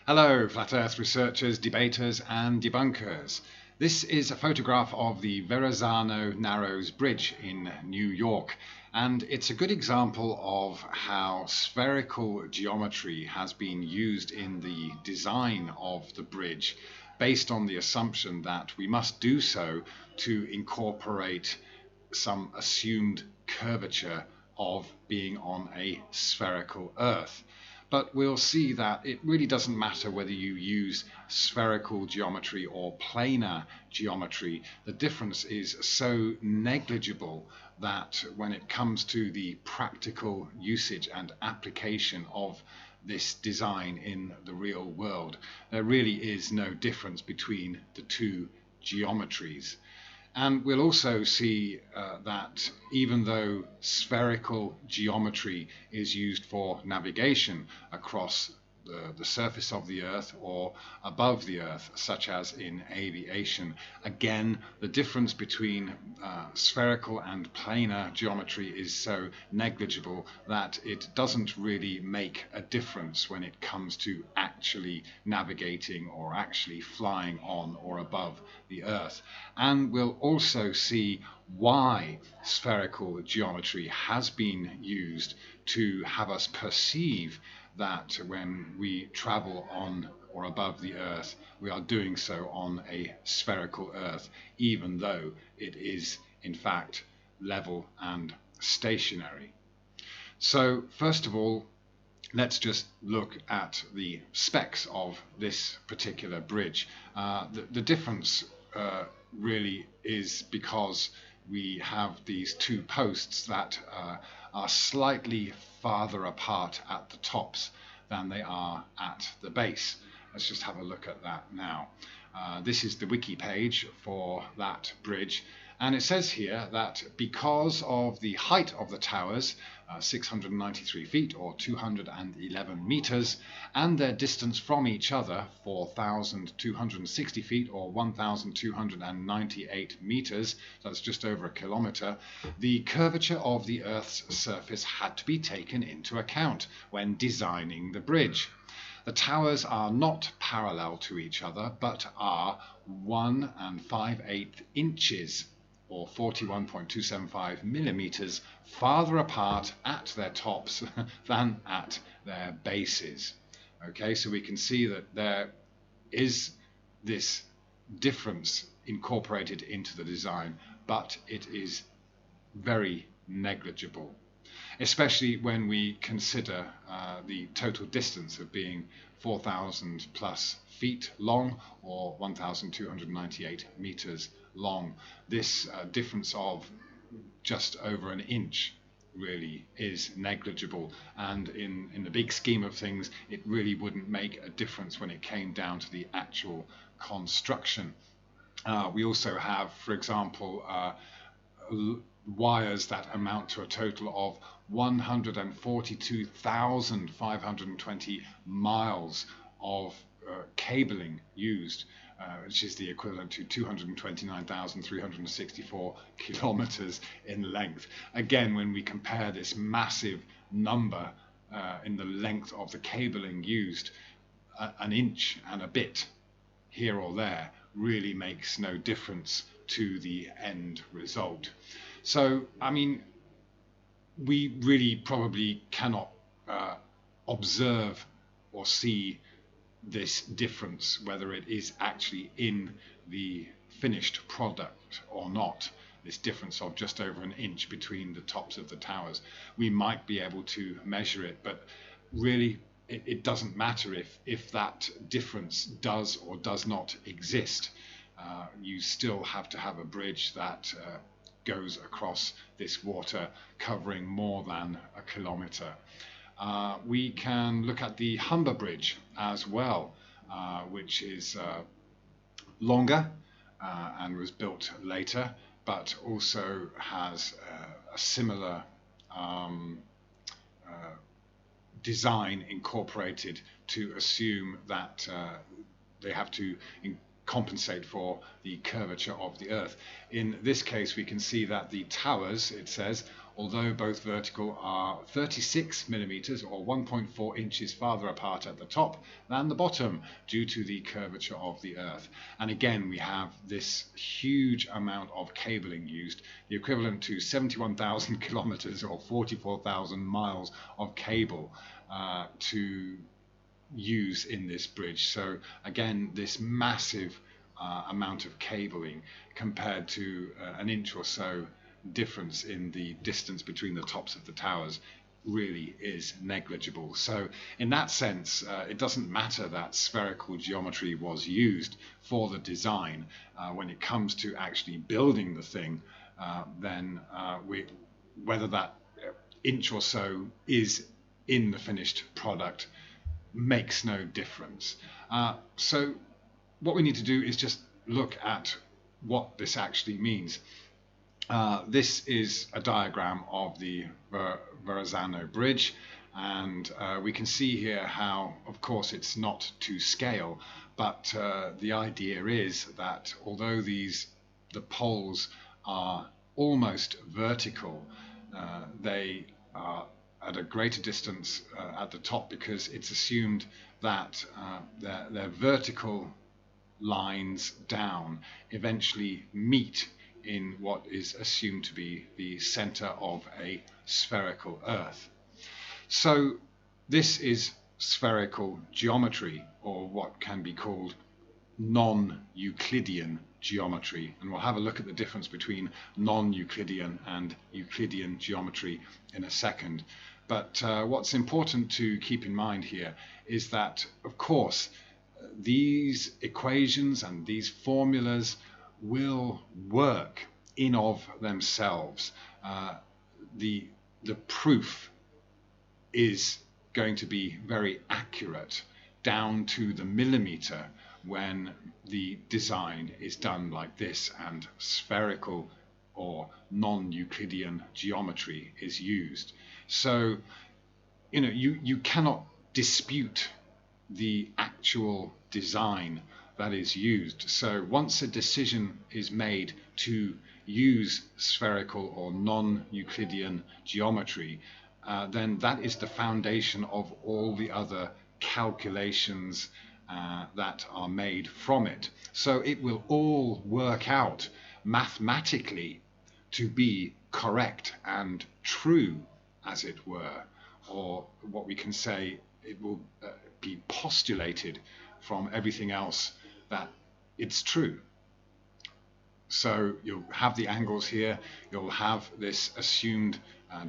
Hello, Flat Earth researchers, debaters and debunkers. This is a photograph of the Verrazano Narrows Bridge in New York, and it's a good example of how spherical geometry has been used in the design of the bridge, based on the assumption that we must do so to incorporate some assumed curvature of being on a spherical Earth. But we'll see that it really doesn't matter whether you use spherical geometry or planar geometry. The difference is so negligible that when it comes to the practical usage and application of this design in the real world, there really is no difference between the two geometries. And we'll also see that even though spherical geometry is used for navigation across the surface of the Earth or above the Earth, such as in aviation, again, the difference between spherical and planar geometry is so negligible that it doesn't really make a difference when it comes to actually navigating or actually flying on or above the Earth. And we'll also see why spherical geometry has been used to have us perceive that when we travel on or above the Earth, we are doing so on a spherical Earth, even though it is in fact level and stationary. So first of all, let's just look at the specs of this particular bridge. The difference really is because we have these two posts that are slightly farther apart at the tops than they are at the base. Let's just have a look at that now. This is the wiki page for that bridge, and it says here that because of the height of the towers, 693 feet or 211 meters, and their distance from each other, 4,260 feet or 1,298 meters, that's just over a kilometer, the curvature of the Earth's surface had to be taken into account when designing the bridge. The towers are not parallel to each other, but are 1 5/8 inches or 41.275 millimeters farther apart at their tops than at their bases. Okay, so we can see that there is this difference incorporated into the design, but it is very negligible, especially when we consider the total distance of being 4,000 plus feet long or 1,298 meters long. This difference of just over an inch really is negligible, and in the big scheme of things it really wouldn't make a difference when it came down to the actual construction. We also have, for example, wires that amount to a total of 142,520 miles of cabling used, which is the equivalent to 229,364 kilometers in length. Again, when we compare this massive number in the length of the cabling used, an inch and a bit here or there really makes no difference to the end result. So, I mean, we really probably cannot observe or see this difference, whether it is actually in the finished product or not, this difference of just over an inch between the tops of the towers. We might be able to measure it, but really it doesn't matter if that difference does or does not exist. You still have to have a bridge that goes across this water covering more than a kilometer. We can look at the Humber Bridge as well, which is longer and was built later, but also has a similar design incorporated to assume that they have to compensate for the curvature of the Earth. In this case, we can see that the towers, it says, although both vertical are 36 millimeters or 1.4 inches farther apart at the top than the bottom due to the curvature of the Earth. And again, we have this huge amount of cabling used, the equivalent to 71,000 kilometers or 44,000 miles of cable to use in this bridge. So again, this massive amount of cabling compared to an inch or so difference in the distance between the tops of the towers really is negligible. So in that sense, it doesn't matter that spherical geometry was used for the design. When it comes to actually building the thing, then whether that inch or so is in the finished product makes no difference. So what we need to do is just look at what this actually means. This is a diagram of the Verrazano bridge, and we can see here how, of course, it's not to scale, but the idea is that although the poles are almost vertical, they are at a greater distance at the top, because it's assumed that their vertical lines down eventually meet in what is assumed to be the center of a spherical Earth. So this is spherical geometry, or what can be called non-Euclidean geometry, and we'll have a look at the difference between non-Euclidean and Euclidean geometry in a second. But what's important to keep in mind here is that, of course, these equations and these formulas will work in of themselves. The proof is going to be very accurate down to the millimeter when the design is done like this and spherical or non-Euclidean geometry is used. So, you cannot dispute the actual design that is used. So once a decision is made to use spherical or non-Euclidean geometry, then that is the foundation of all the other calculations that are made from it. So it will all work out mathematically to be correct and true, as it were, or what we can say, it will be postulated from everything else that it's true. So you'll have the angles here, you'll have this assumed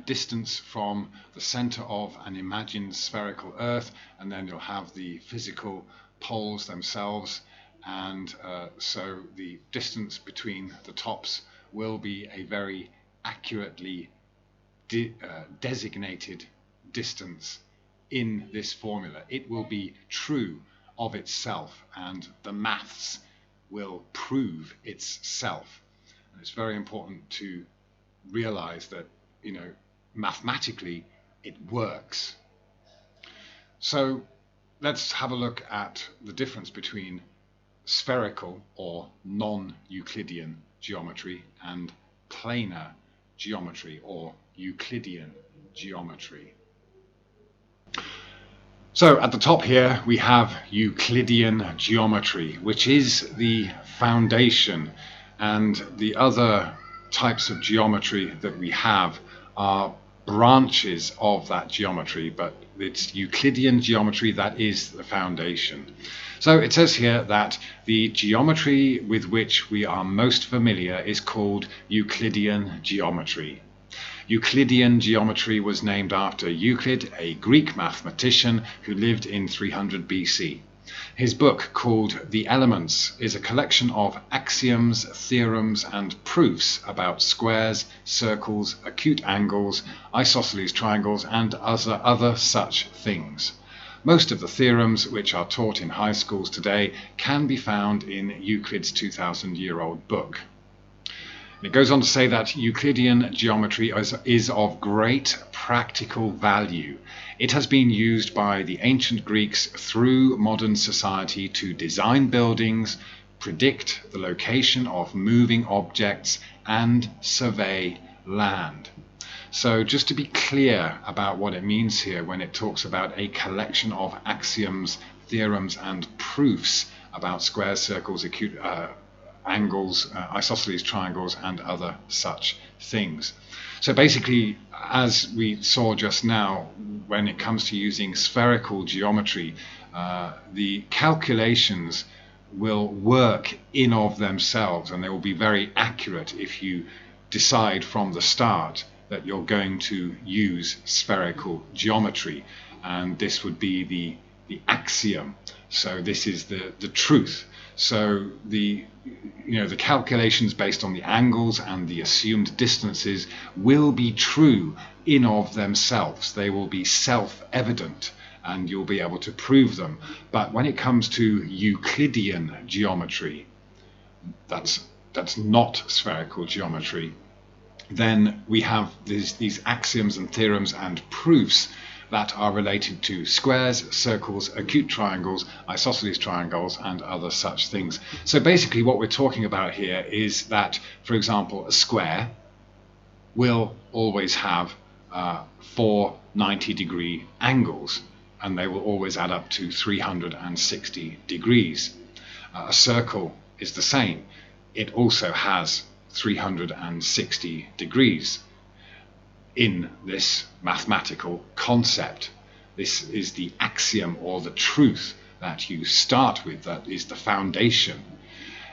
distance from the center of an imagined spherical Earth, and then you'll have the physical poles themselves, and so the distance between the tops will be a very accurately designated distance in this formula. It will be true of itself, and the maths will prove itself. And it's very important to realize that, mathematically it works. So let's have a look at the difference between spherical or non-Euclidean geometry and planar geometry or Euclidean geometry. So at the top here we have Euclidean geometry, which is the foundation, and the other types of geometry that we have are branches of that geometry, but it's Euclidean geometry that is the foundation. So it says here that the geometry with which we are most familiar is called Euclidean geometry. Euclidean geometry was named after Euclid, a Greek mathematician who lived in 300 BC. His book, called The Elements, is a collection of axioms, theorems, and proofs about squares, circles, acute angles, isosceles triangles, and other such things. Most of the theorems which are taught in high schools today can be found in Euclid's 2,000-year-old book. It goes on to say that Euclidean geometry is of great practical value. It has been used by the ancient Greeks through modern society to design buildings, predict the location of moving objects, and survey land. So just to be clear about what it means here when it talks about a collection of axioms, theorems and proofs about squares, circles, acute angles, isosceles triangles and other such things. So basically, as we saw just now, when it comes to using spherical geometry, the calculations will work in of themselves, and they will be very accurate if you decide from the start that you're going to use spherical geometry, and this would be the axiom. So this is the truth. So the calculations based on the angles and the assumed distances will be true in of themselves. They will be self-evident and you'll be able to prove them. But when it comes to Euclidean geometry, that's not spherical geometry, then we have these axioms and theorems and proofs that are related to squares, circles, acute triangles, isosceles triangles, and other such things. So basically what we're talking about here is that, for example, a square will always have 4 90-degree angles, and they will always add up to 360 degrees. A circle is the same. It also has 360 degrees. In this mathematical concept, this is the axiom or the truth that you start with, that is the foundation.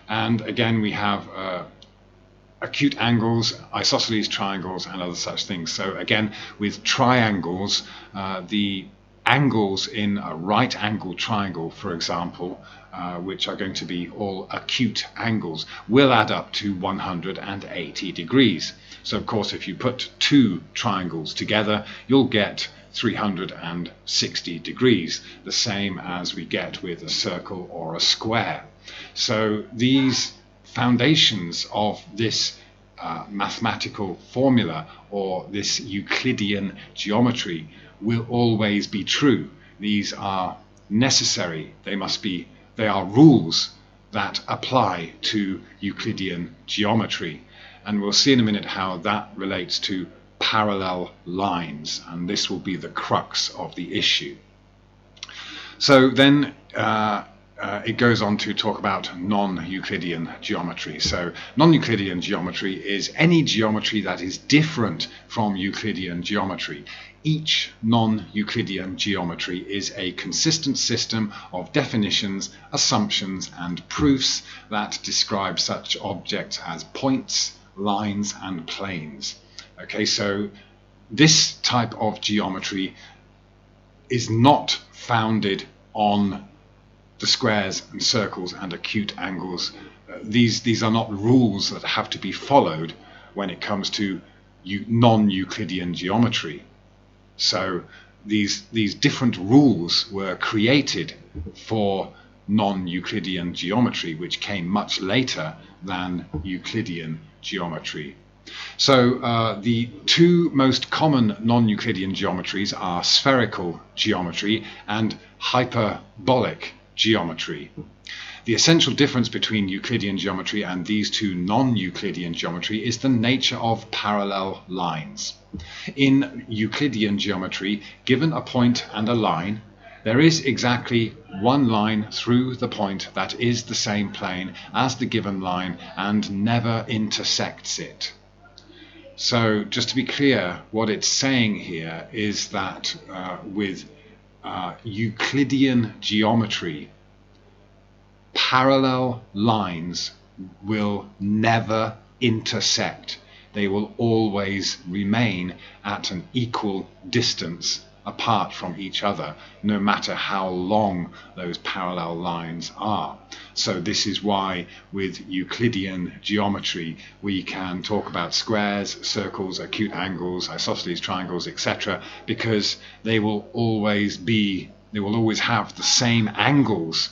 And again, we have acute angles, isosceles triangles and other such things. So again, with triangles, the angles in a right angle triangle, for example, which are going to be all acute angles, will add up to 180 degrees. So of course, if you put 2 triangles together, you'll get 360 degrees, the same as we get with a circle or a square. So these foundations of this mathematical formula, or this Euclidean geometry, will always be true. These are necessary. They are rules that apply to Euclidean geometry. And we'll see in a minute how that relates to parallel lines, and this will be the crux of the issue. So then it goes on to talk about non-Euclidean geometry. So non-Euclidean geometry is any geometry that is different from Euclidean geometry. Each non-Euclidean geometry is a consistent system of definitions, assumptions, and proofs that describe such objects as points, lines, and planes. Okay, so this type of geometry is not founded on the squares and circles and acute angles. These are not rules that have to be followed when it comes to non-Euclidean geometry. So these different rules were created for non-Euclidean geometry, which came much later than Euclidean geometry. So the 2 most common non-Euclidean geometries are spherical geometry and hyperbolic geometry. The essential difference between Euclidean geometry and these 2 non-Euclidean geometry is the nature of parallel lines. In Euclidean geometry, given a point and a line, there is exactly one line through the point that is the same plane as the given line and never intersects it. So just to be clear, what it's saying here is that with Euclidean geometry, parallel lines will never intersect. They will always remain at an equal distance apart from each other, no matter how long those parallel lines are. So this is why with Euclidean geometry we can talk about squares, circles, acute angles, isosceles triangles, etc., because they will always have the same angles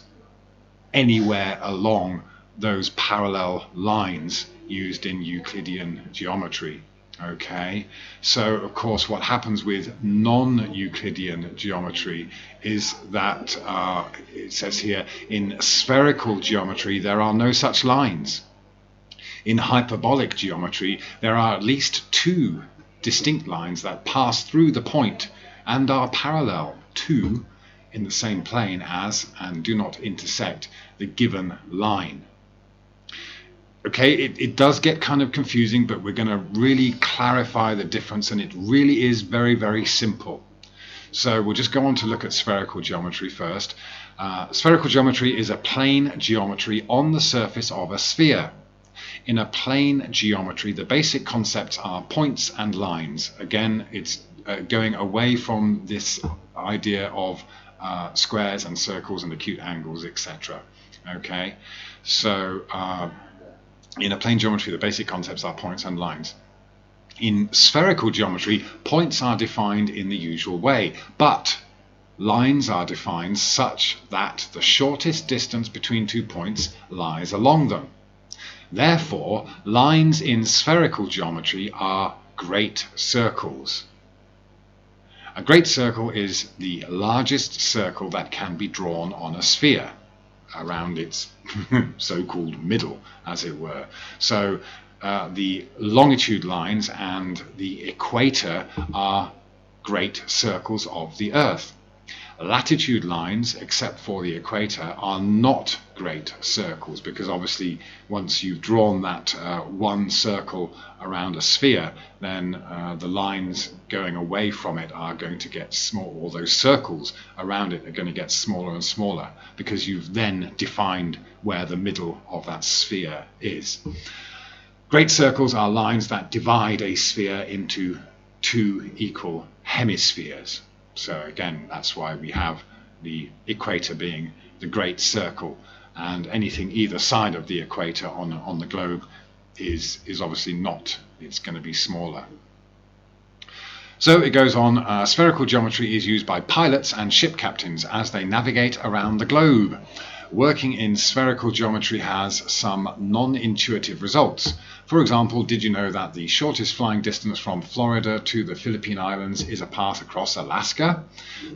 anywhere along those parallel lines used in Euclidean geometry. Okay, so of course what happens with non-Euclidean geometry is that it says here, in spherical geometry there are no such lines. In hyperbolic geometry there are at least 2 distinct lines that pass through the point and are parallel to, in the same plane as, and do not intersect the given line. Okay, it does get kind of confusing, but we're going to really clarify the difference, and it really is very, very simple. So we'll just go on to look at spherical geometry first. Spherical geometry is a plane geometry on the surface of a sphere. In a plane geometry, the basic concepts are points and lines. Again, it's going away from this idea of squares and circles and acute angles, etc. Okay, so in a plane geometry, the basic concepts are points and lines. In spherical geometry, points are defined in the usual way, but lines are defined such that the shortest distance between 2 points lies along them. Therefore, lines in spherical geometry are great circles. A great circle is the largest circle that can be drawn on a sphere around its so-called middle, as it were. So the longitude lines and the equator are great circles of the Earth. Latitude lines, except for the equator, are not great circles, because obviously once you've drawn that one circle around a sphere, then the lines going away from it are going to get small, or those circles around it are going to get smaller and smaller, because you've then defined where the middle of that sphere is. Great circles are lines that divide a sphere into 2 equal hemispheres. So again, that's why we have the equator being the great circle, and anything either side of the equator on the globe is obviously not, it's going to be smaller. So it goes on, spherical geometry is used by pilots and ship captains as they navigate around the globe. Working in spherical geometry has some non-intuitive results. For example, did you know that the shortest flying distance from Florida to the Philippine Islands is a path across Alaska?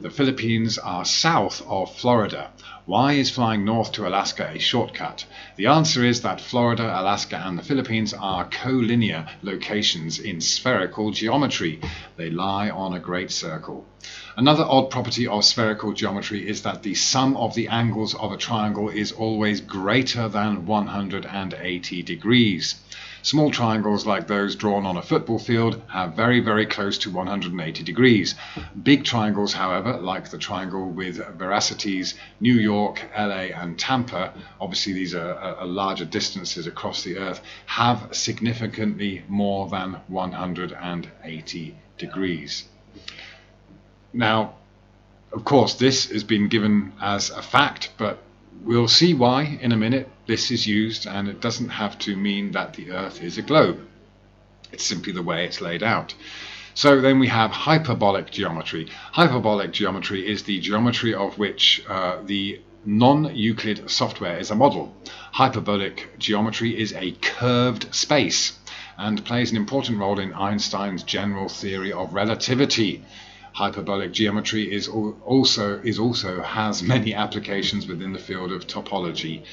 The Philippines are south of Florida. Why is flying north to Alaska a shortcut? The answer is that Florida, Alaska, and the Philippines are collinear locations in spherical geometry. They lie on a great circle. Another odd property of spherical geometry is that the sum of the angles of a triangle is always greater than 180 degrees. Small triangles like those drawn on a football field have very, very close to 180 degrees. Big triangles, however, like the triangle with veracities New York, LA, and Tampa, obviously these are larger distances across the Earth, have significantly more than 180 degrees. Now, of course, this has been given as a fact, but we'll see why in a minute this is used, and it doesn't have to mean that the Earth is a globe. It's simply the way it's laid out. So then we have hyperbolic geometry. Hyperbolic geometry is the geometry of which the non-Euclid software is a model. Hyperbolic geometry is a curved space and plays an important role in Einstein's general theory of relativity. Hyperbolic geometry also has many applications within the field of topology.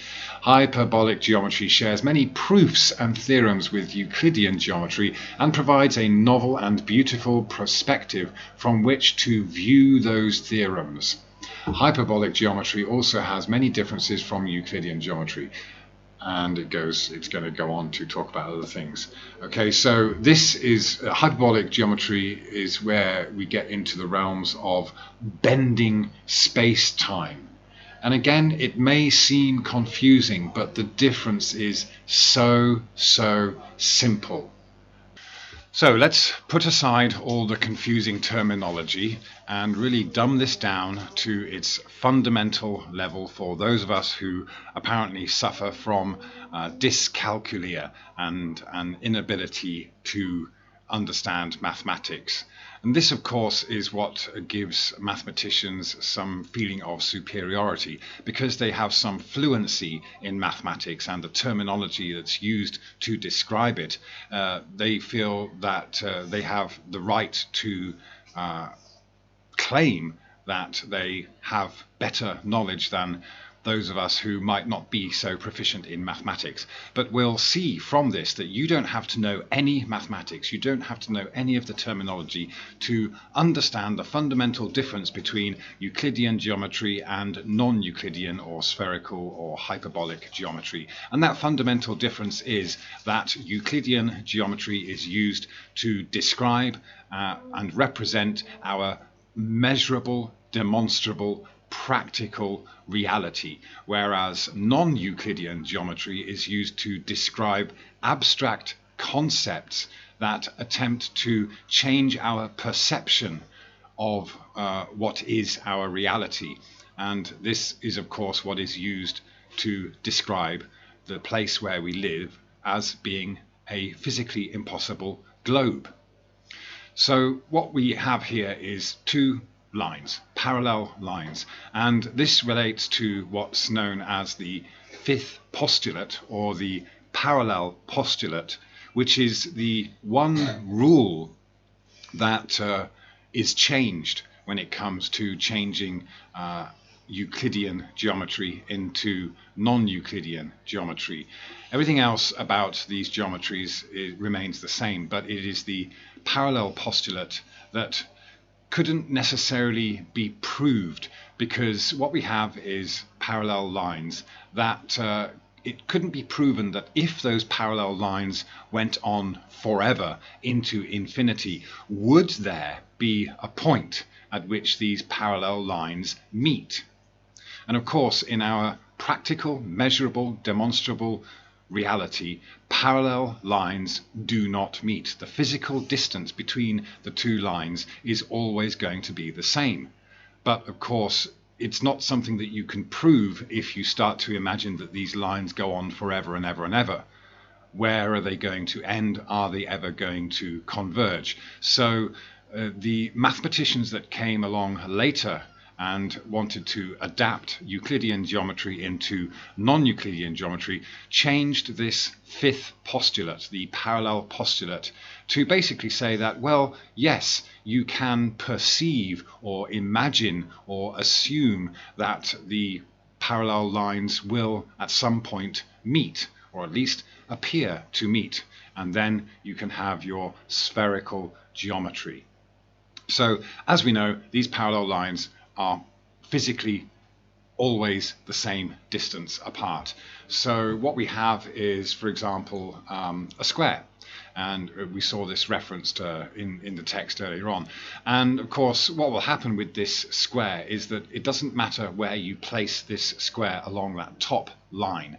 Hyperbolic geometry shares many proofs and theorems with Euclidean geometry and provides a novel and beautiful perspective from which to view those theorems. Hyperbolic geometry also has many differences from Euclidean geometry. And it's going to go on to talk about other things. Okay, so this is hyperbolic geometry is where we get into the realms of bending space-time. And again, it may seem confusing, but the difference is so simple. So let's put aside all the confusing terminology and really dumb this down to its fundamental level for those of us who apparently suffer from dyscalculia and an inability to understand mathematics. And this, of course, is what gives mathematicians some feeling of superiority, because they have some fluency in mathematics and the terminology that's used to describe it. They feel that they have the right to claim that they have better knowledge than those of us who might not be so proficient in mathematics. But we'll see from this that you don't have to know any mathematics, you don't have to know any of the terminology to understand the fundamental difference between Euclidean geometry and non-Euclidean or spherical or hyperbolic geometry. And that fundamental difference is that Euclidean geometry is used to describe and represent our measurable, demonstrable, practical reality, whereas non-Euclidean geometry is used to describe abstract concepts that attempt to change our perception of what is our reality. And this is, of course, what is used to describe the place where we live as being a physically impossible globe. So what we have here is two lines, parallel lines, and this relates to what's known as the fifth postulate or the parallel postulate, which is the one rule that is changed when it comes to changing Euclidean geometry into non-Euclidean geometry. Everything else about these geometries remains the same, but it is the parallel postulate that couldn't necessarily be proved, because what we have is parallel lines that it couldn't be proven that if those parallel lines went on forever into infinity, would there be a point at which these parallel lines meet? And of course, in our practical, measurable, demonstrable reality, parallel lines do not meet. The physical distance between the two lines is always going to be the same. But of course, it's not something that you can prove if you start to imagine that these lines go on forever and ever and ever. Where are they going to end? Are they ever going to converge? So the mathematicians that came along later and wanted to adapt Euclidean geometry into non-Euclidean geometry changed this fifth postulate, the parallel postulate, to basically say that, well, yes, you can perceive or imagine or assume that the parallel lines will at some point meet, or at least appear to meet, and then you can have your spherical geometry. So, as we know, these parallel lines are physically always the same distance apart. So what we have is, for example, a square. And we saw this referenced in the text earlier on. And of course, what will happen with this square is that it doesn't matter where you place this square along that top line.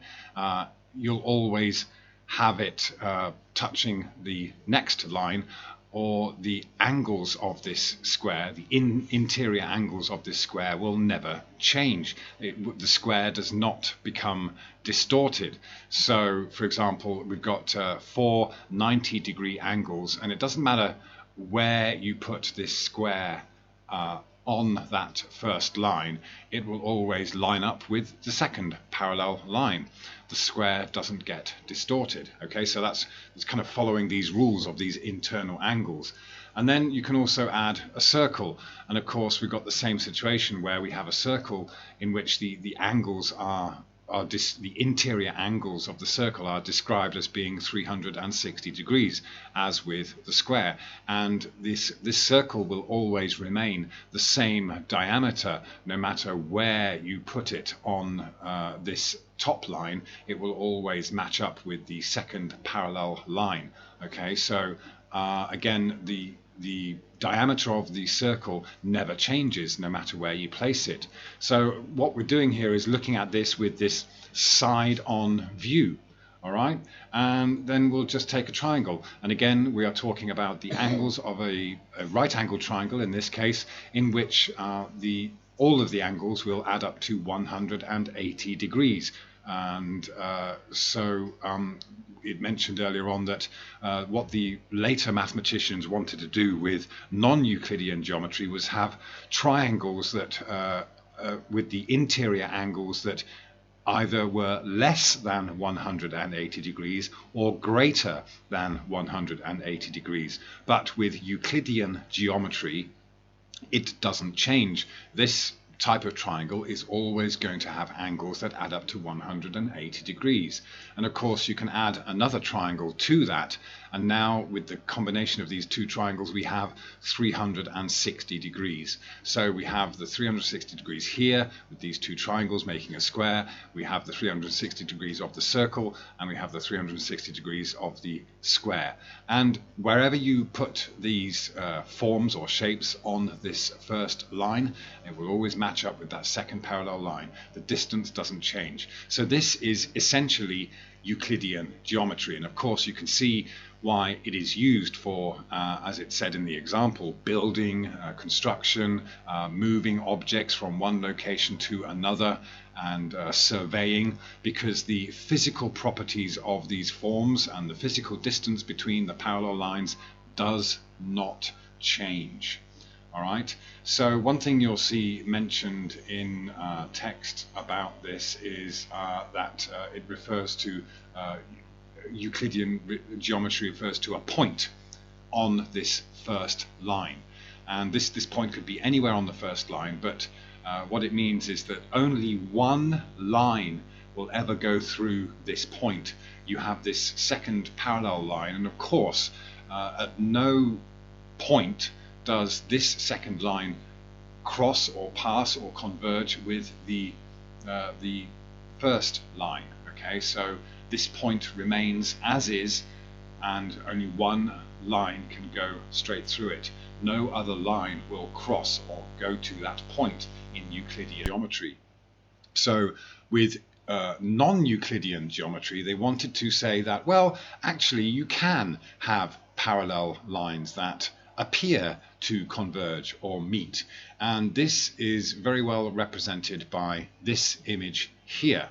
You'll always have it touching the next line, or the angles of this square, the interior angles of this square will never change. The square does not become distorted. So, for example, we've got four 90-degree angles, and it doesn't matter where you put this square on that first line, it will always line up with the second parallel line. The square doesn't get distorted. Okay, so that's kind of following these rules of these internal angles. And then you can also add a circle, and of course we've got the same situation where we have a circle in which the angles the interior angles of the circle are described as being 360 degrees, as with the square. And this circle will always remain the same diameter no matter where you put it on this top line. It will always match up with the second parallel line. Okay, so again, the diameter of the circle never changes no matter where you place it. So what we're doing here is looking at this with this side-on view. All right, and then we'll just take a triangle, and again we are talking about the angles of a right-angled triangle in this case, in which all of the angles will add up to 180 degrees. And it mentioned earlier on that what the later mathematicians wanted to do with non-Euclidean geometry was have triangles that with the interior angles that either were less than 180 degrees or greater than 180 degrees. But with Euclidean geometry, it doesn't change. This type of triangle is always going to have angles that add up to 180 degrees. And of course you can add another triangle to that, and now with the combination of these two triangles we have 360 degrees. So we have the 360 degrees here with these two triangles making a square, we have the 360 degrees of the circle, and we have the 360 degrees of the square. And wherever you put these forms or shapes on this first line, it will always match up with that second parallel line. The distance doesn't change. So this is essentially Euclidean geometry, and of course you can see why it is used for, as it said in the example, building, construction, moving objects from one location to another, and surveying, because the physical properties of these forms and the physical distance between the parallel lines does not change. All right, so one thing you'll see mentioned in text about this is that it refers to Euclidean geometry refers to a point on this first line, and this point could be anywhere on the first line, but what it means is that only one line will ever go through this point. You have this second parallel line, and of course at no point does this second line cross or pass or converge with the first line. Okay, so this point remains as is, and only one line can go straight through it. No other line will cross or go to that point in Euclidean geometry. So with non-Euclidean geometry, they wanted to say that, well, actually you can have parallel lines that appear to converge or meet, and this is very well represented by this image here.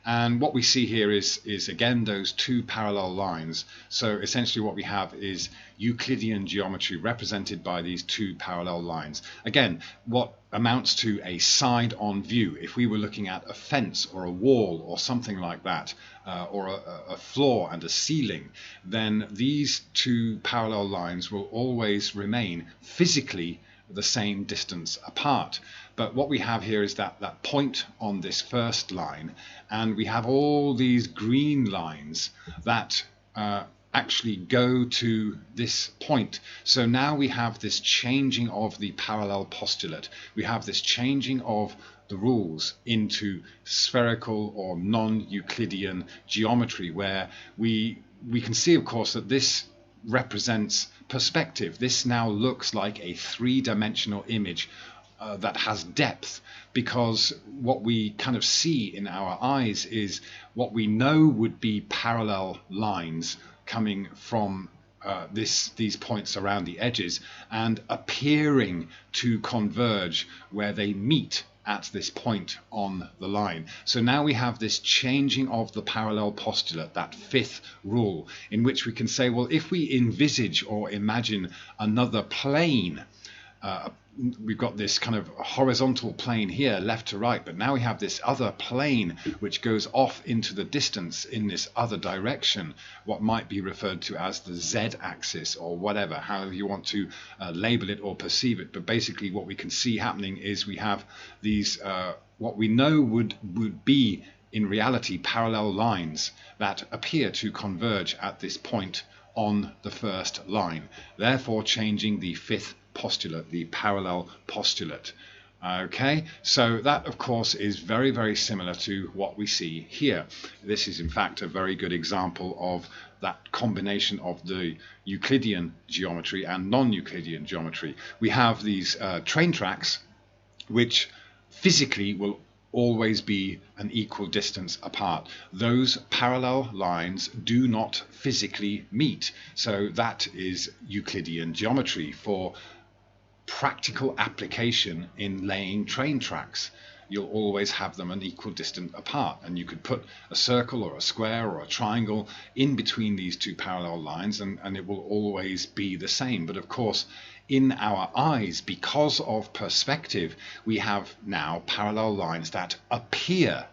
And what we see here is again those two parallel lines. So essentially what we have is Euclidean geometry represented by these two parallel lines. Again, what amounts to a side-on view. If we were looking at a fence or a wall or something like that, or a floor and a ceiling, then these two parallel lines will always remain physically the same distance apart. But what we have here is that point on this first line, and we have all these green lines that actually go to this point. So now we have this changing of the parallel postulate. We have this changing of the rules into spherical or non-Euclidean geometry, where we can see, of course, that this represents perspective. This now looks like a three-dimensional image that has depth, because what we kind of see in our eyes is what we know would be parallel lines coming from these points around the edges and appearing to converge where they meet at this point on the line. So now we have this changing of the parallel postulate, that fifth rule, in which we can say, well, if we envisage or imagine another plane, we've got this kind of horizontal plane here, left to right, but now we have this other plane which goes off into the distance in this other direction, what might be referred to as the z-axis, or whatever, however you want to label it or perceive it. But basically what we can see happening is we have these what we know would be in reality parallel lines that appear to converge at this point on the first line, therefore changing the fifth postulate, the parallel postulate. Okay, so that of course is very, very similar to what we see here. This is in fact a very good example of that combination of the Euclidean geometry and non-Euclidean geometry. We have these train tracks which physically will always be an equal distance apart. Those parallel lines do not physically meet. So that is Euclidean geometry for practical application in laying train tracks. You'll always have them an equal distance apart, and you could put a circle or a square or a triangle in between these two parallel lines, and it will always be the same. But of course, in our eyes, because of perspective, we have now parallel lines that appear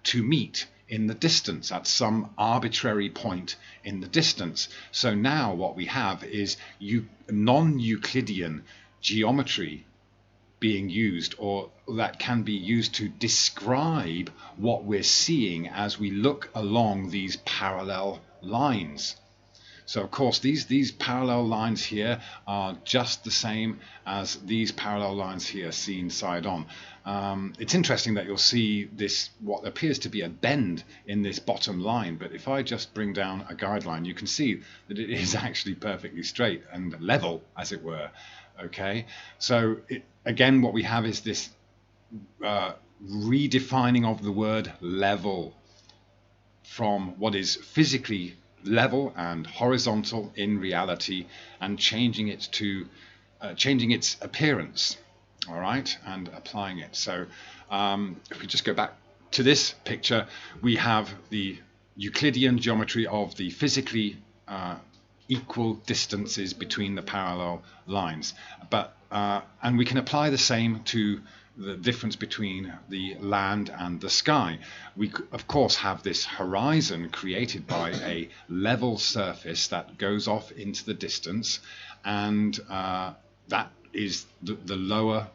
to meet in the distance at some arbitrary point in the distance. So now what we have is non-Euclidean geometry being used, or that can be used to describe what we're seeing as we look along these parallel lines. So of course these parallel lines here are just the same as these parallel lines here seen side on. It's interesting that you'll see this, what appears to be a bend in this bottom line, but if I just bring down a guideline, you can see that it is actually perfectly straight and level, as it were. Okay, so again what we have is this redefining of the word level from what is physically level and horizontal in reality, and changing it to changing its appearance, all right, and applying it. So if we just go back to this picture, we have the Euclidean geometry of the physically equal distances between the parallel lines, but and we can apply the same to the difference between the land and the sky. We of course have this horizon created by a level surface that goes off into the distance, and that is the lower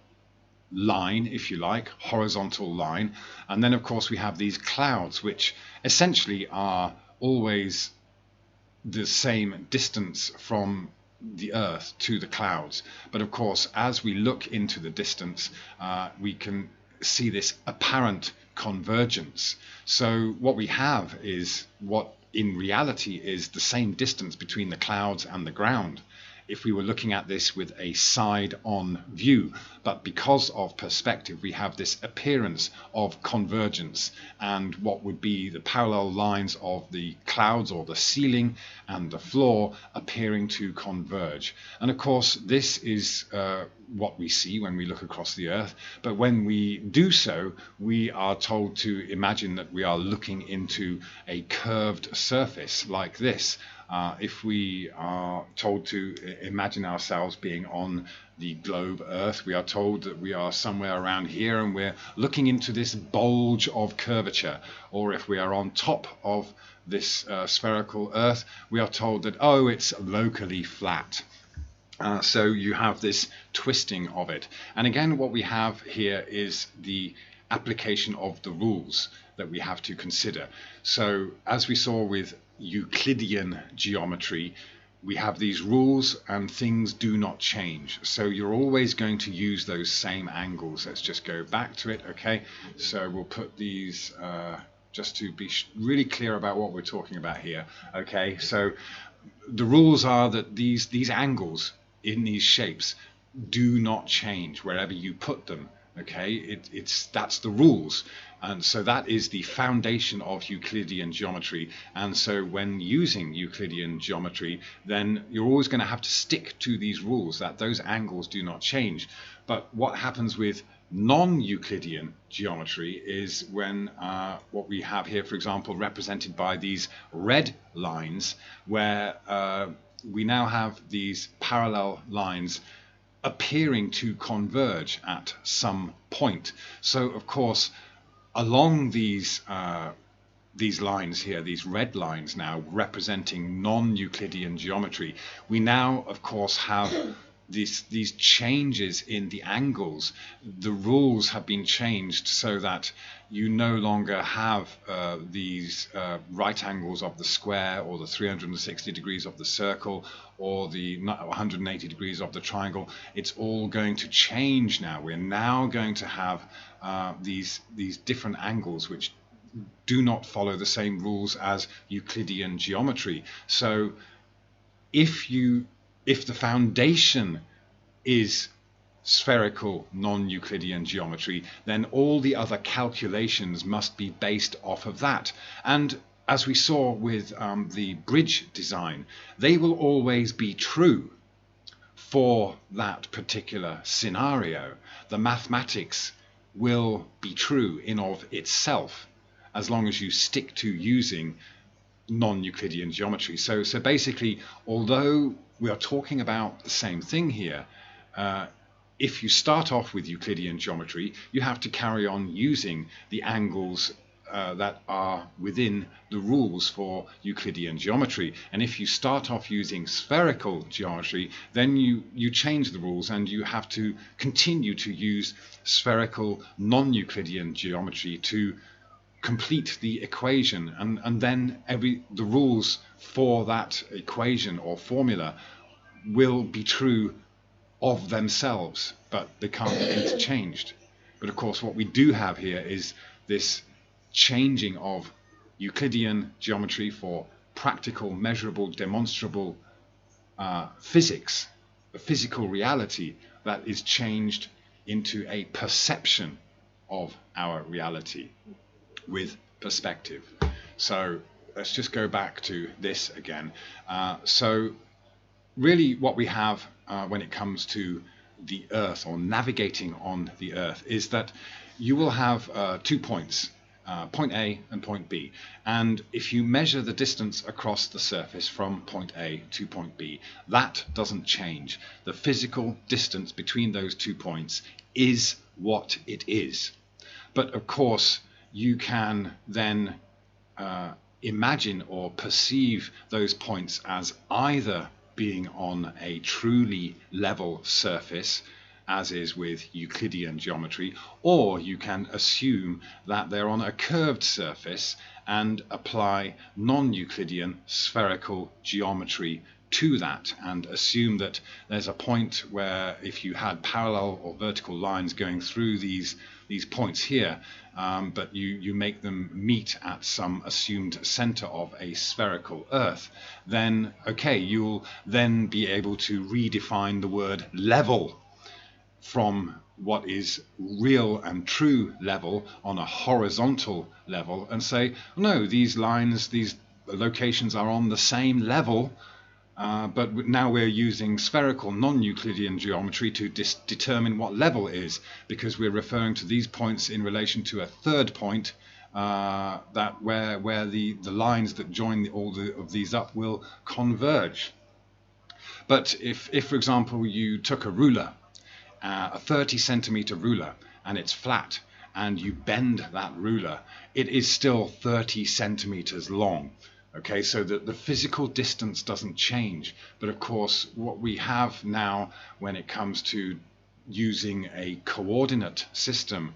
line, if you like, horizontal line. And then of course we have these clouds, which essentially are always the same distance from the Earth to the clouds. But of course, as we look into the distance, we can see this apparent convergence. So what we have is what in reality is the same distance between the clouds and the ground, if we were looking at this with a side-on view. But because of perspective, we have this appearance of convergence, and what would be the parallel lines of the clouds or the ceiling and the floor appearing to converge. And of course this is what we see when we look across the Earth, but when we do so, we are told to imagine that we are looking into a curved surface like this. If we are told to imagine ourselves being on the globe Earth, we are told that we are somewhere around here and we're looking into this bulge of curvature. Or if we are on top of this spherical Earth, we are told that, oh, it's locally flat. So you have this twisting of it. And again, what we have here is the application of the rules that we have to consider. So as we saw with Euclidean geometry, we have these rules and things do not change. So you're always going to use those same angles. Let's just go back to it. Okay, so we'll put these just to be really clear about what we're talking about here. Okay, so the rules are that these angles in these shapes do not change wherever you put them. Okay, that's the rules, and so that is the foundation of Euclidean geometry. And so when using Euclidean geometry, then you're always going to have to stick to these rules, that those angles do not change. But what happens with non-Euclidean geometry is when what we have here, for example, represented by these red lines, where we now have these parallel lines appearing to converge at some point. So of course, along these lines here, these red lines now representing non-Euclidean geometry, we now of course have these changes in the angles. The rules have been changed so that you no longer have these right angles of the square, or the 360 degrees of the circle, or the 180 degrees of the triangle. It's all going to change now. We're now going to have these different angles which do not follow the same rules as Euclidean geometry. So if the foundation is spherical non-Euclidean geometry, then all the other calculations must be based off of that. And as we saw with the bridge design, they will always be true for that particular scenario. The mathematics will be true in of itself, as long as you stick to using non-Euclidean geometry. So basically, although we are talking about the same thing here, if you start off with Euclidean geometry, you have to carry on using the angles that are within the rules for Euclidean geometry. And if you start off using spherical geometry, then you change the rules and you have to continue to use spherical non-Euclidean geometry to complete the equation, and then the rules for that equation or formula will be true of themselves, but they can't be interchanged. But of course, what we do have here is this changing of Euclidean geometry for practical, measurable, demonstrable physics, a physical reality that is changed into a perception of our reality with perspective. So let's just go back to this again. So really what we have when it comes to the Earth or navigating on the Earth is that you will have 2 points, point A and point B. And if you measure the distance across the surface from point A to point B, that doesn't change. The physical distance between those 2 points is what it is. But of course, you can then imagine or perceive those points as either being on a truly level surface, as is with Euclidean geometry, or you can assume that they're on a curved surface and apply non-Euclidean spherical geometry to that, and assume that there's a point where if you had parallel or vertical lines going through these points here, but you make them meet at some assumed center of a spherical Earth, then okay, you'll then be able to redefine the word level from what is real and true level on a horizontal level and say, no, these lines, these locations are on the same level. But now we're using spherical non-Euclidean geometry to determine what level is, because we're referring to these points in relation to a third point that where the lines that join all of these up will converge. But if for example you took a ruler, a 30 centimeter ruler, and it's flat, and you bend that ruler, it is still 30 centimeters long. Okay, so the physical distance doesn't change, but of course what we have now when it comes to using a coordinate system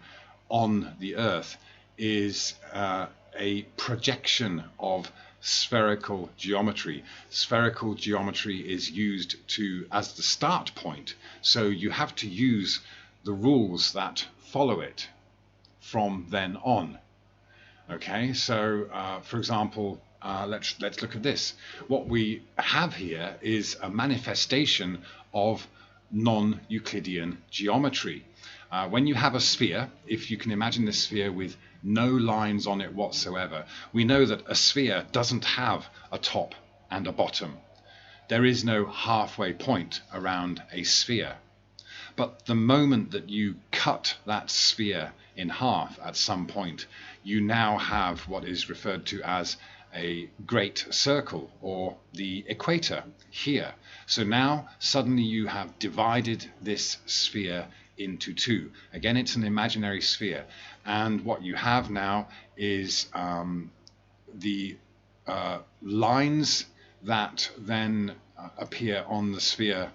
on the Earth is a projection of spherical geometry. Spherical geometry is used as the start point, so you have to use the rules that follow it from then on. Okay, so for example, let's look at this. What we have here is a manifestation of non-Euclidean geometry. When you have a sphere, if you can imagine this sphere with no lines on it whatsoever, we know that a sphere doesn't have a top and a bottom. There is no halfway point around a sphere. But the moment that you cut that sphere in half at some point, you now have what is referred to as a great circle, or the equator here. So now suddenly you have divided this sphere into two. Again, it's an imaginary sphere, and what you have now is the lines that then appear on the sphere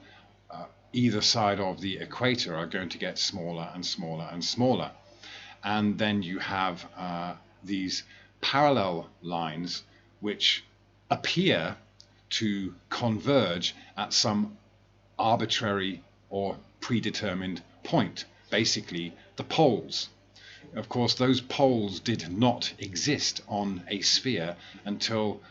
either side of the equator are going to get smaller and smaller and smaller, and then you have these parallel lines which appear to converge at some arbitrary or predetermined point, basically the poles. Of course, those poles did not exist on a sphere until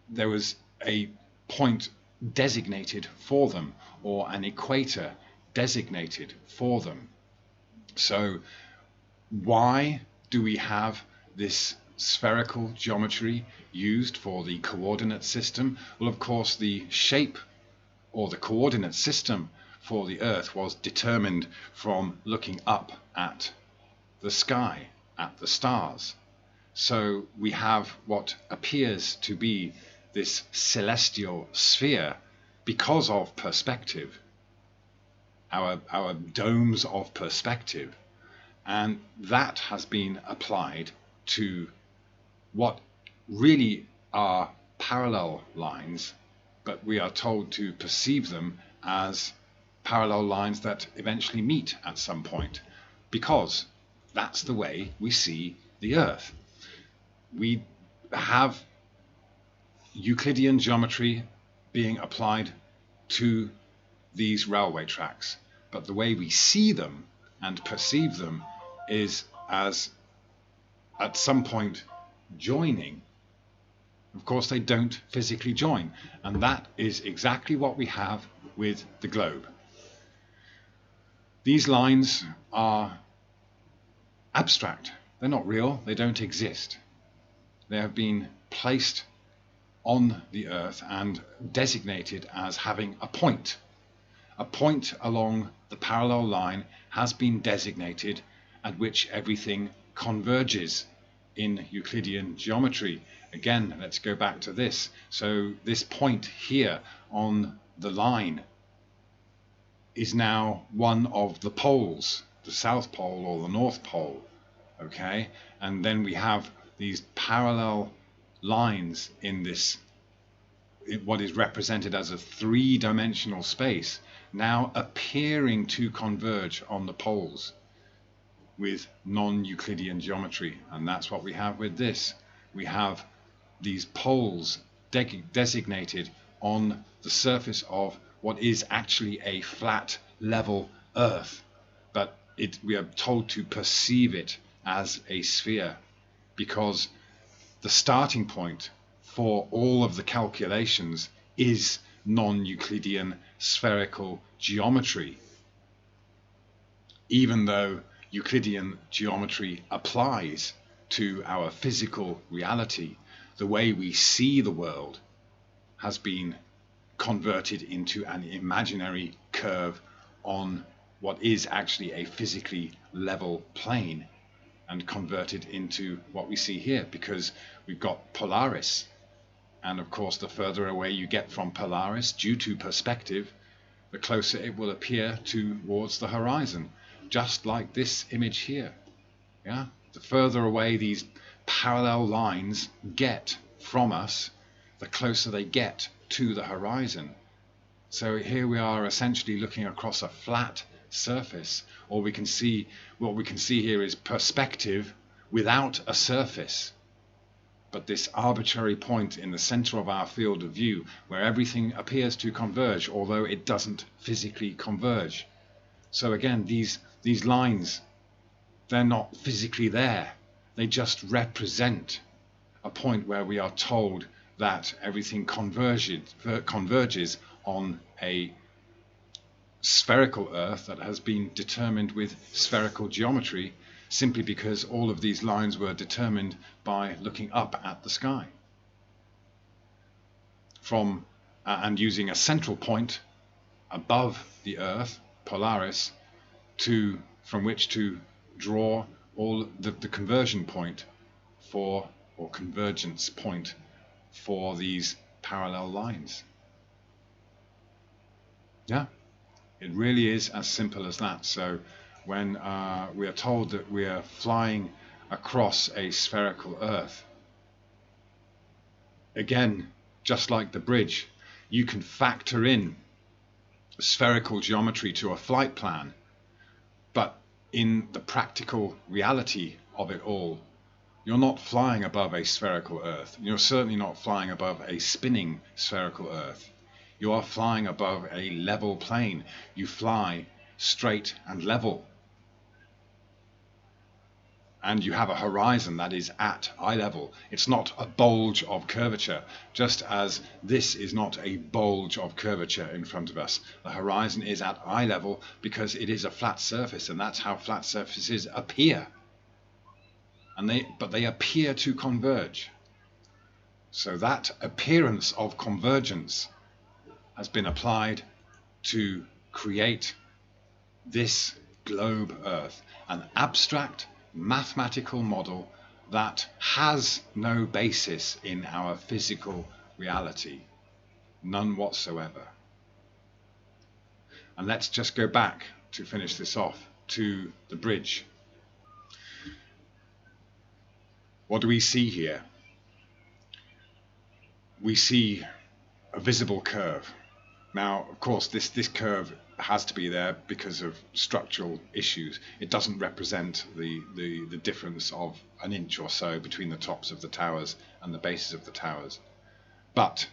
there was a point designated for them, or an equator designated for them. So why do we have this spherical geometry used for the coordinate system? Well, of course, the shape or the coordinate system for the Earth was determined from looking up at the sky, at the stars. So we have what appears to be this celestial sphere because of perspective, our domes of perspective, and that has been applied to what really are parallel lines, but we are told to perceive them as parallel lines that eventually meet at some point, because that's the way we see the Earth. We have Euclidean geometry being applied to these railway tracks, but the way we see them and perceive them is as at some point joining. Of course, they don't physically join, and that is exactly what we have with the globe. These lines are abstract. They're not real. They don't exist. They have been placed on the Earth and designated as having a point. A point along the parallel line has been designated at which everything converges in Euclidean geometry. Again, let's go back to this. So this point here on the line is now one of the poles, the South Pole or the North Pole. Okay, and then we have these parallel lines in this, what is represented as a three-dimensional space, now appearing to converge on the poles with non-Euclidean geometry. And that's what we have with this. We have these poles designated on the surface of what is actually a flat, level Earth, but we are told to perceive it as a sphere, because the starting point for all of the calculations is non-Euclidean spherical geometry, even though Euclidean geometry applies to our physical reality. The way we see the world has been converted into an imaginary curve on what is actually a physically level plane, and converted into what we see here, because we've got Polaris, and of course the further away you get from Polaris, due to perspective, the closer it will appear towards the horizon, just like this image here. Yeah, the further away these parallel lines get from us, the closer they get to the horizon. So here we are essentially looking across a flat surface, or we can see, what we can see here is perspective without a surface, but this arbitrary point in the center of our field of view where everything appears to converge, although it doesn't physically converge. So again, these lines, they're not physically there. They just represent a point where we are told that everything converges on a spherical Earth that has been determined with spherical geometry, simply because all of these lines were determined by looking up at the sky from and using a central point above the Earth, Polaris, from which to draw all the conversion point for, or convergence point for, these parallel lines. Yeah, it really is as simple as that. So when we are told that we are flying across a spherical Earth, again, just like the bridge, you can factor in spherical geometry to a flight plan, but in the practical reality of it all, you're not flying above a spherical Earth. You're certainly not flying above a spinning spherical Earth. You are flying above a level plane. You fly straight and level. And you have a horizon that is at eye level. It's not a bulge of curvature, just as this is not a bulge of curvature in front of us. The horizon is at eye level because it is a flat surface, and that's how flat surfaces appear. But they appear to converge. So that appearance of convergence has been applied to create this globe Earth, an abstract mathematical model that has no basis in our physical reality, none whatsoever. And let's just go back to finish this off to the bridge. What do we see here? We see a visible curve. Now, of course, this curve has to be there because of structural issues. It doesn't represent the difference of an inch or so between the tops of the towers and the bases of the towers. But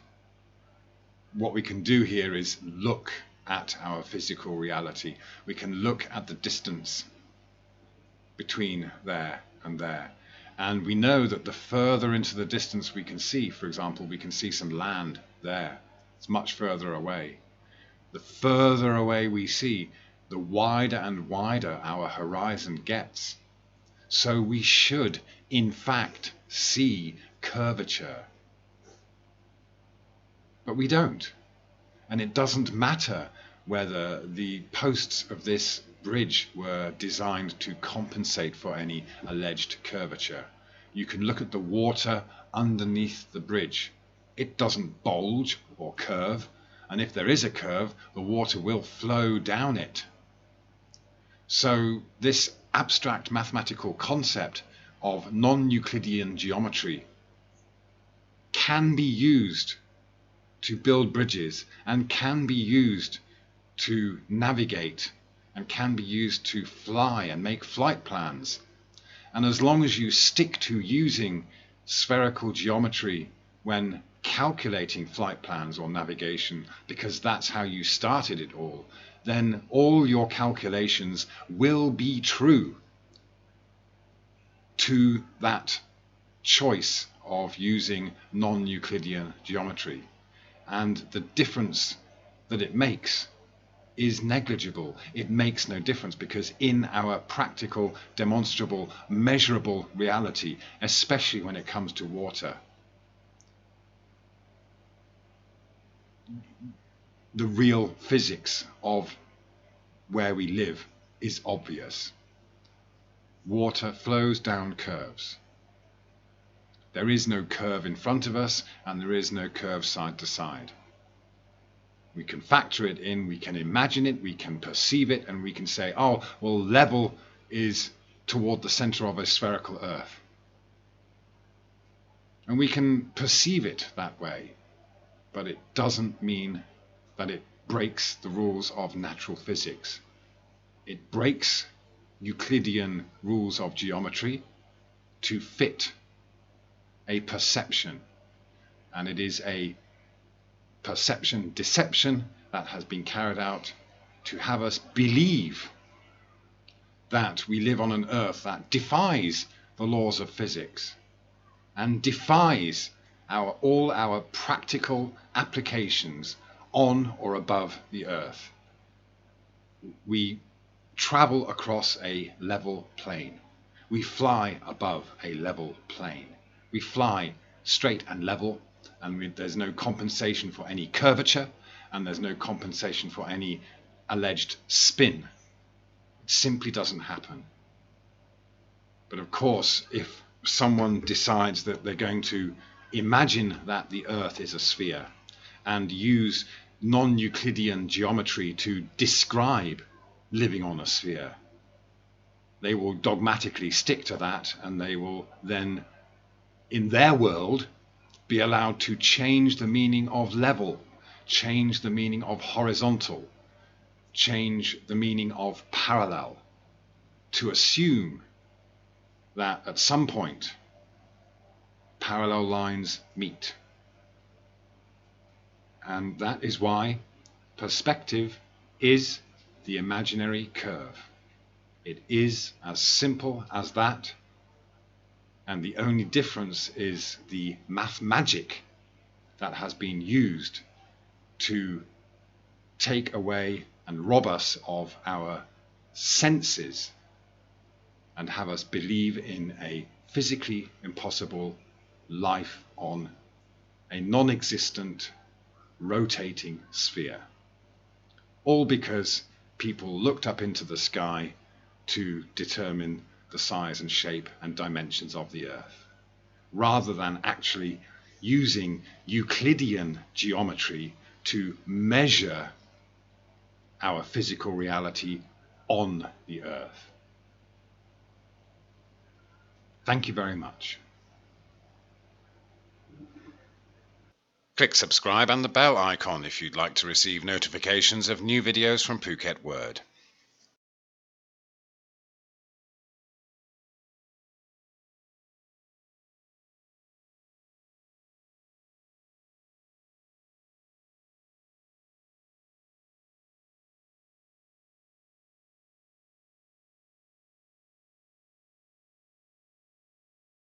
what we can do here is look at our physical reality. We can look at the distance between there and there. And we know that the further into the distance we can see, for example, we can see some land there. It's much further away. The further away we see, the wider and wider our horizon gets. So we should, in fact, see curvature. But we don't. And it doesn't matter whether the posts of this bridge were designed to compensate for any alleged curvature. You can look at the water underneath the bridge. It doesn't bulge or curve, and if there is a curve, the water will flow down it. So this abstract mathematical concept of non-Euclidean geometry can be used to build bridges and can be used to navigate and can be used to fly and make flight plans. And as long as you stick to using spherical geometry when calculating flight plans or navigation, because that's how you started it all, then all your calculations will be true to that choice of using non-Euclidean geometry. And the difference that it makes is negligible. It makes no difference because in our practical, demonstrable, measurable reality, especially when it comes to water, the real physics of where we live is obvious. Water flows down curves. There is no curve in front of us, and there is no curve side to side. We can factor it in, we can imagine it, we can perceive it, and we can say, oh, well, level is toward the center of a spherical earth. And we can perceive it that way, but it doesn't mean that it breaks the rules of natural physics. It breaks Euclidean rules of geometry to fit a perception, and it is a perception deception that has been carried out to have us believe that we live on an earth that defies the laws of physics and defies all our practical applications on or above the earth. We travel across a level plane. We fly above a level plane. We fly straight and level, and there's no compensation for any curvature, and there's no compensation for any alleged spin. It simply doesn't happen. But of course, if someone decides that they're going to imagine that the Earth is a sphere and use non-Euclidean geometry to describe living on a sphere, they will dogmatically stick to that, and they will then, in their world, be allowed to change the meaning of level, change the meaning of horizontal, change the meaning of parallel, to assume that at some point parallel lines meet. And that is why perspective is the imaginary curve. It is as simple as that. And the only difference is the mathmagic that has been used to take away and rob us of our senses and have us believe in a physically impossible life on a non-existent rotating sphere. All because people looked up into the sky to determine the size and shape and dimensions of the Earth, rather than actually using Euclidean geometry to measure our physical reality on the Earth. Thank you very much. Click subscribe and the bell icon if you'd like to receive notifications of new videos from Phuket Word.